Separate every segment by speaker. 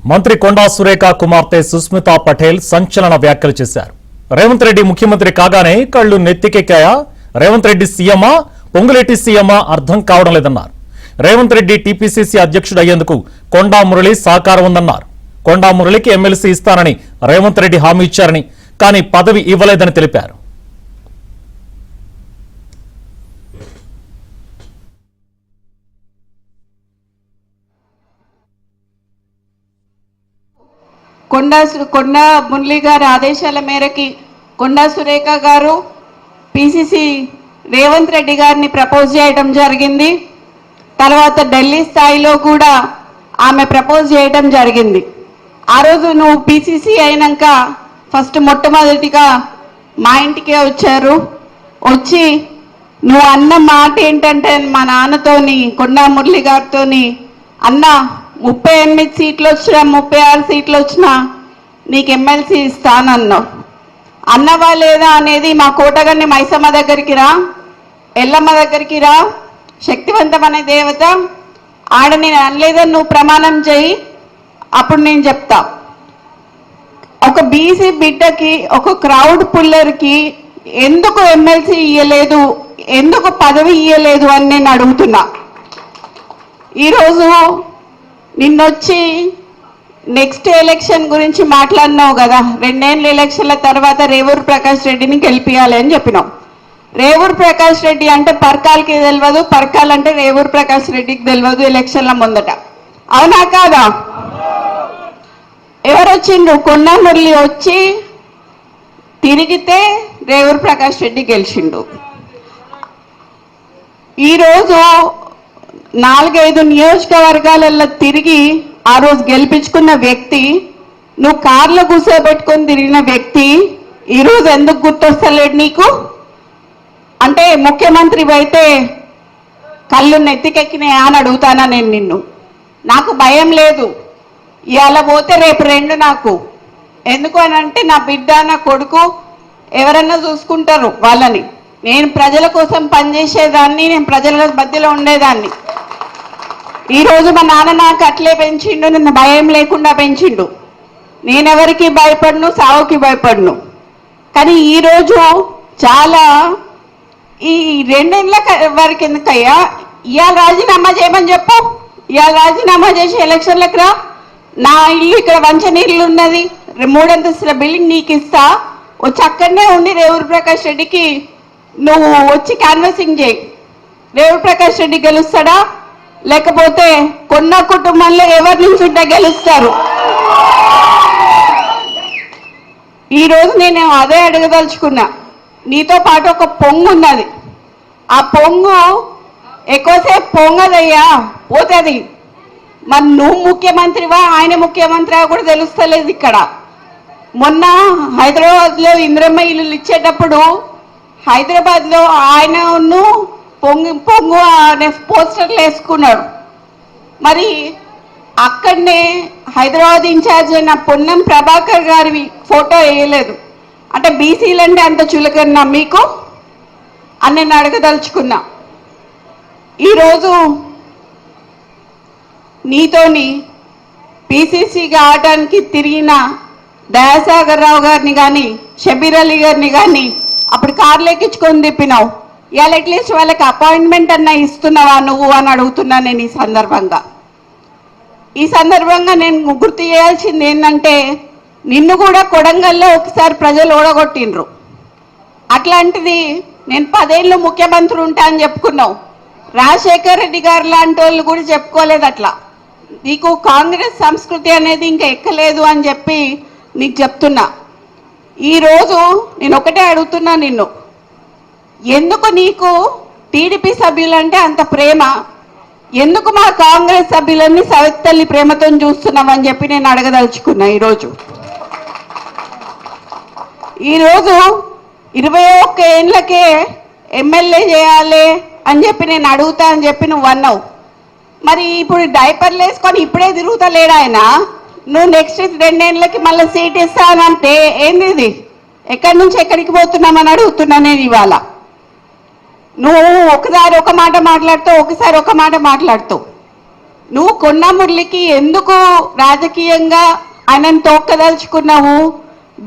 Speaker 1: మంత్రి కొండా సురేఖ కుమార్తె సుస్మితా పటేల్ సంచలన వ్యాఖ్యలు చేశారు. రేవంత్ రెడ్డి ముఖ్యమంత్రి కాగానే కళ్ళు నెత్తికెక్కాయా? రేవంత్ రెడ్డి సీఎమా, పొంగులేటి సీఎమా అర్థం కావడం లేదన్నారు. రేవంత్ రెడ్డి టీపీసీసీ అధ్యక్షుడు అయ్యేందుకు కొండా మురళి సహకారం ఉందన్నారు. కొండా మురళికి ఎమ్మెల్సీ ఇస్తానని రేవంత్ రెడ్డి హామీ ఇచ్చారని, కానీ పదవి ఇవ్వలేదని తెలిపారు.
Speaker 2: కొండా మురళి గారి ఆదేశాల మేరకి కొండా సురేఖ గారు పిసిసి రేవంత్ రెడ్డి గారిని ప్రపోజ్ చేయడం జరిగింది. తర్వాత ఢిల్లీ స్థాయిలో కూడా ఆమె ప్రపోజ్ చేయడం జరిగింది. ఆ రోజు నువ్వు పిసిసి అయినాక ఫస్ట్ మొట్టమొదటిగా మా ఇంటికే వచ్చారు. వచ్చి నువ్వు అన్న మాట ఏంటంటే మా నాన్నతోని కొండా మురళి గారితోని అన్న 38 సీట్లు వచ్చినా 36 సీట్లు వచ్చినా నీకు ఎమ్మెల్సీ ఇస్తానన్నావు. అన్నవా లేదా అనేది మా కోటగన్ని మైసమ్మ దగ్గరికి రా, ఎల్లమ్మ దగ్గరికి రా, శక్తివంతమనే దేవత ఆడ నేను అనలేదని నువ్వు ప్రమాణం చేయి, అప్పుడు నేను చెప్తా. ఒక బీసీ బిడ్డకి, ఒక క్రౌడ్ పుల్లర్కి ఎందుకు ఎమ్మెల్సీ ఇయ్యలేదు, ఎందుకు పదవి ఇయ్యలేదు అని నేను అడుగుతున్నా. ఈరోజు నిన్నొచ్చి నెక్స్ట్ ఎలక్షన్ గురించి మాట్లాడినావు కదా, 2 ఏళ్ళ ఎలక్షన్ల తర్వాత రేవూరు ప్రకాష్ రెడ్డిని గెలిపియాలి అని చెప్పినావు. రేవూరు ప్రకాష్ రెడ్డి అంటే పర్కాలకి తెలియదు, పర్కాల్ అంటే రేవూరు ప్రకాష్ రెడ్డికి తెలియదు ఎలక్షన్ల ముందట. అవునా కాదా? ఎవరు వచ్చిండ్రు? కొండా మురళి వచ్చి తిరిగితే రేవూరు ప్రకాష్ రెడ్డి గెలిచిండు. ఈరోజు 4-5 నియోజకవర్గాలలో తిరిగి ఆ రోజు గెలిపించుకున్న వ్యక్తి, నువ్వు కార్లో కూర్చోబెట్టుకొని తిరిగిన వ్యక్తి ఈరోజు ఎందుకు గుర్తొస్తలేడు నీకు? అంటే ముఖ్యమంత్రి అయితే కళ్ళు నెత్తికెక్కినాయా అని అడుగుతానా నేను నిన్ను. నాకు భయం లేదు, ఇవాళ పోతే రేపు 2 నాకు. ఎందుకు అని అంటే నా బిడ్డ, నా కొడుకు ఎవరన్నా చూసుకుంటారు వాళ్ళని. నేను ప్రజల కోసం పనిచేసేదాన్ని, నేను ప్రజల మధ్యలో ఉండేదాన్ని. ఈరోజు మా నాన్న నాకు అట్లే పెంచిండు, నన్ను భయం లేకుండా పెంచిండు. నేనెవరికి భయపడను, సావుకి భయపడను. కానీ ఈరోజు చాలా ఈ 2 ఏళ్ళ వరకు ఎందుకయ్యా, ఇవాళ రాజీనామా చేయమని చెప్పు. ఇవాళ రాజీనామా చేసి ఎలక్షన్లకు రా. నా ఇల్లు ఇక్కడ వంచనీళ్ళు ఉన్నది, 3 అంతస్తుల బిల్డింగ్ నీకు ఇస్తా. వచ్చి అక్కడనే ఉండి రేవూరు ప్రకాష్ రెడ్డికి నువ్వు వచ్చి క్యాన్వాసింగ్ చేయి. రేవూరు ప్రకాష్ రెడ్డి గెలుస్తాడా, లేకపోతే కొండా కుటుంబంలో ఎవరి నుంచి ఉంటే గెలుస్తారు? ఈరోజు నేను అదే అడగదలుచుకున్నా. నీతో పాటు ఒక పొంగు ఉన్నది, ఆ పొంగు ఎక్కువసేపు పొంగదయ్యా, పోతుంది. మరి నువ్వు ముఖ్యమంత్రివా, ఆయన ముఖ్యమంత్రివా కూడా తెలుస్తలేదు ఇక్కడ. మొన్న హైదరాబాద్లో ఇందిరమ్మ ఇల్లు ఇచ్చేటప్పుడు హైదరాబాద్లో ఆయన పొంగు అనే పోస్టర్లు వేసుకున్నాడు. మరి అక్కడనే హైదరాబాద్ ఇన్ఛార్జ్ అయిన పొన్నం ప్రభాకర్ గారి ఫోటో వేయలేదు. అంటే బీసీలంటే అంత చులకన్నా మీకు అని నేను అడగదలుచుకున్నా. ఈరోజు నీతోని పిసిసిగా ఆడడానికి తిరిగిన దయాసాగర్ రావు గారిని కానీ, షబీర్ అలీ గారిని కానీ అప్పుడు కార్లు ఎక్కించుకొని తిప్పినావు. ఇవాళ అట్లీస్ట్ వాళ్ళకి అపాయింట్మెంట్ అన్నా ఇస్తున్నావా నువ్వు అని అడుగుతున్నా నేను. ఈ సందర్భంగా నేను గుర్తు చేయాల్సింది ఏంటంటే, నిన్ను కూడా కొడంగల్లో ఒకసారి ప్రజలు ఓడగొట్టిండ్రు. అట్లాంటిది నేను 10 ఏళ్ళు ముఖ్యమంత్రి ఉంటా అని చెప్పుకున్నావు. రాజశేఖర్ రెడ్డి గారు లాంటి వాళ్ళు కూడా చెప్పుకోలేదు అట్లా. నీకు కాంగ్రెస్ సంస్కృతి అనేది ఇంకా ఎక్కలేదు అని చెప్పి నీకు చెప్తున్నా. ఈరోజు నేను ఒకటే అడుగుతున్నా నిన్ను, ఎందుకు నీకు టీడీపీ సభ్యులంటే అంత ప్రేమ? ఎందుకు మా కాంగ్రెస్ సభ్యులన్నీ సవితల్లి ప్రేమతో చూస్తున్నామని చెప్పి నేను అడగదలుచుకున్నా. ఈరోజు 21 ఏళ్ళకే ఎమ్మెల్యే చేయాలి అని చెప్పి నేను అడుగుతా అని చెప్పి నువ్వు అన్నావు. మరి ఇప్పుడు డైపర్లు వేసుకొని ఇప్పుడే తిరుగుతలేడు ఆయన. నువ్వు నెక్స్ట్ 2 ఏళ్ళకి మళ్ళీ సీట్ ఇస్తానంటే ఏంది ఇది? ఎక్కడి నుంచి ఎక్కడికి పోతున్నామని అడుగుతున్నా నేను ఇవాళ. నువ్వు ఒకసారి ఒక మాట మాట్లాడుతావు, ఒకసారి ఒక మాట మాట్లాడుతావు. నువ్వు కొండా మురళికి ఎందుకు రాజకీయంగా ఆయనను తొక్కదలుచుకున్నావు?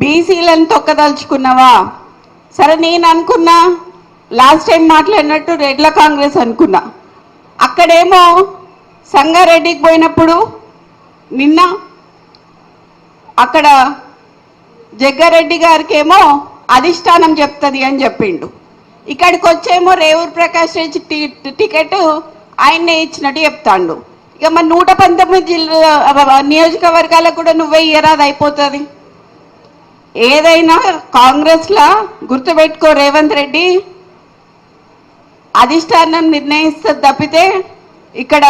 Speaker 2: బీసీలను తొక్కదలుచుకున్నావా? సరే, నేను అనుకున్నా లాస్ట్ టైం మాట్లాడినట్టు రెడ్ల కాంగ్రెస్ అనుకున్నా. అక్కడేమో సంగారెడ్డికి పోయినప్పుడు నిన్న అక్కడ జగ్గారెడ్డి గారికి ఏమో అధిష్టానం చెప్తుంది అని చెప్పిండు. ఇక్కడికి వచ్చేమో రేవూరు ప్రకాష్ రెడ్డి టికెట్ ఆయన్నే ఇచ్చినట్టు చెప్తాండు. ఇక మరి 119 నియోజకవర్గాలకు కూడా నువ్వే ఇయ్యరాదు, అయిపోతుంది. ఏదైనా కాంగ్రెస్లా గుర్తుపెట్టుకో, రేవంత్ రెడ్డి అధిష్టానం నిర్ణయిస్తుంది తప్పితే ఇక్కడ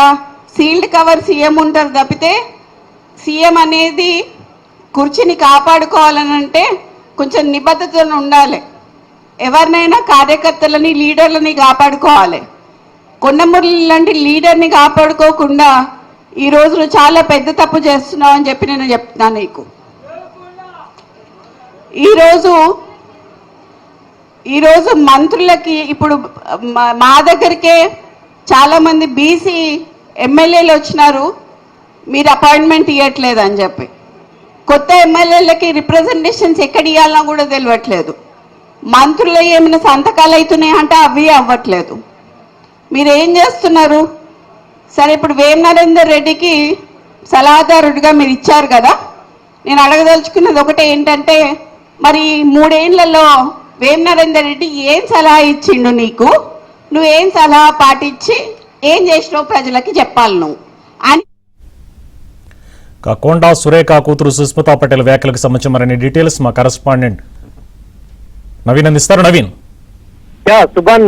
Speaker 2: సీల్డ్ కవర్ సీఎం ఉంటారు తప్పితే సీఎం అనేది కుర్చీని కాపాడుకోవాలనంటే కొంచెం నిబద్ధతను ఉండాలి. ఎవరినైనా కార్యకర్తలని లీడర్లని కాపాడుకోవాలి. కొండమురళి లాంటి లీడర్ని కాపాడుకోకుండా ఈరోజు నువ్వు చాలా పెద్ద తప్పు చేస్తున్నావు అని చెప్పి నేను చెప్తున్నాను నీకు. ఈరోజు మంత్రులకి ఇప్పుడు మా దగ్గరికే చాలామంది బీసీ ఎమ్మెల్యేలు వచ్చినారు, మీరు అపాయింట్మెంట్ ఇవ్వట్లేదు అని చెప్పి. కొత్త ఎమ్మెల్యేలకి రిప్రజెంటేషన్స్ ఎక్కడ ఇవ్వాలన్నా కూడా తెలియట్లేదు. మంత్రులు ఏమైనా సంతకాలు అవుతున్నాయంటే అవి అవ్వట్లేదు. మీరు ఏం చేస్తున్నారు? సరే, ఇప్పుడు వేం నరేందర్ రెడ్డికి సలహాదారుడిగా మీరు ఇచ్చారు కదా. నేను అడగదలుచుకున్నది ఒకటే ఏంటంటే, మరి 3 ఏళ్లలో వేం నరేందర్ రెడ్డి ఏం సలహా ఇచ్చిండు నీకు? నువ్వేం సలహా పాటించి ఏం చేసినావు ప్రజలకి చెప్పాలి నువ్వు అని.
Speaker 1: కొండా సురేఖ కూతురు సుస్మితా పటేల్ వ్యాఖ్యలకు సంబంధించి మరిన్ని డీటెయిల్స్ మా కరెస్పాండెంట్ నవీన్ అందిస్తారు. నవీన్.
Speaker 3: సుభాన్,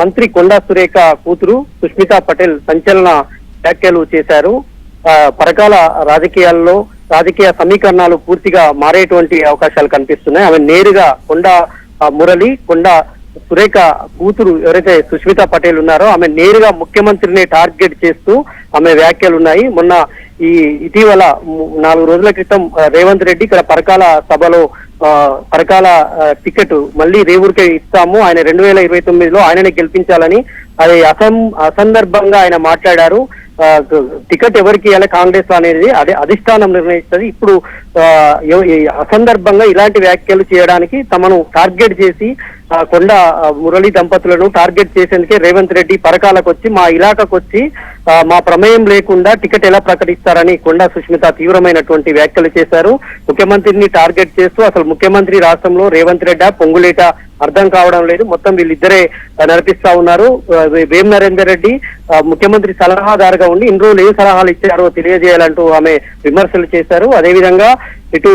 Speaker 3: మంత్రి కొండా సురేఖ కూతురు సుస్మితా పటేల్ సంచలన వ్యాఖ్యలు చేశారు. పరకాల రాజకీయాల్లో రాజకీయ సమీకరణాలు పూర్తిగా మారేటువంటి అవకాశాలు కనిపిస్తున్నాయి. ఆమె నేరుగా కొండా మురళి, కొండా సురేఖ కూతురు ఎవరైతే సుస్మితా పటేల్ ఉన్నారో ఆమె నేరుగా ముఖ్యమంత్రిని టార్గెట్ చేస్తూ ఆమె వ్యాఖ్యలు ఉన్నాయి. మొన్న ఇటీవల 4 రోజుల క్రితం రేవంత్ రెడ్డి ఇక్కడ పరకాల సభలో పరకాల టికెట్ మళ్ళీ రేవూరికే ఇస్తాము, ఆయన 2029లో ఆయననే గెలిపించాలని అది అసందర్భంగా ఆయన మాట్లాడారు. టికెట్ ఎవరికి ఇవ్వాలి కాంగ్రెస్ అనేది అదే అధిష్టానం నిర్ణయిస్తుంది. ఇప్పుడు అసందర్భంగా ఇలాంటి వ్యాఖ్యలు చేయడానికి తమను టార్గెట్ చేసి కొండా మురళి దంపతులను టార్గెట్ చేసేందుకే రేవంత్ రెడ్డి పరకాలకు వచ్చి మా ఇలాకాకు వచ్చి మా ప్రమేయం లేకుండా టికెట్ ఎలా ప్రకటిస్తారని కొండా సుష్మిత తీవ్రమైనటువంటి వ్యాఖ్యలు చేశారు. ముఖ్యమంత్రిని టార్గెట్ చేస్తూ అసలు ముఖ్యమంత్రి రాష్ట్రంలో రేవంత్ రెడ్డి పొంగులేట అర్థం కావడం లేదు, మొత్తం వీళ్ళిద్దరే నడిపిస్తా ఉన్నారు. వేం నరేందర్ రెడ్డి ముఖ్యమంత్రి సలహాదారుగా ఉండి ఇన్ని రోజులు ఏ సలహాలు ఇచ్చారో తెలియజేయాలంటూ ఆమె విమర్శలు చేశారు. అదేవిధంగా ఇటు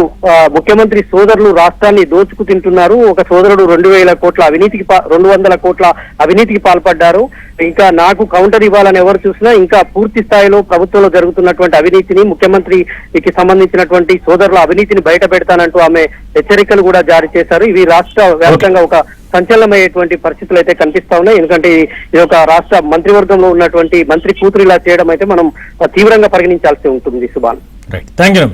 Speaker 3: ముఖ్యమంత్రి సోదరులు రాష్ట్రాన్ని దోచుకు తింటున్నారు. ఒక సోదరుడు 200 కోట్ల అవినీతికి 200 కోట్ల అవినీతికి పాల్పడ్డారు. ఇంకా నాకు కౌంటర్ ఇవ్వాలని ఎవరు చూసినా ఇంకా పూర్తి స్థాయిలో ప్రభుత్వంలో జరుగుతున్నటువంటి అవినీతిని, ముఖ్యమంత్రికి సంబంధించినటువంటి సోదరుల అవినీతిని బయట పెడతానంటూ ఆమె హెచ్చరికలు కూడా జారీ చేశారు. ఇవి రాష్ట్ర వ్యాప్తంగా ఒక సంచలనమయ్యేటువంటి పరిస్థితులు అయితే కనిపిస్తా ఉన్నాయి. ఎందుకంటే ఇది ఒక రాష్ట్ర మంత్రివర్గంలో ఉన్నటువంటి మంత్రి కూతురు ఇలా చేయడం అయితే మనం తీవ్రంగా పరిగణించాల్సి ఉంటుంది. సుభాన్.
Speaker 1: Right, thank you.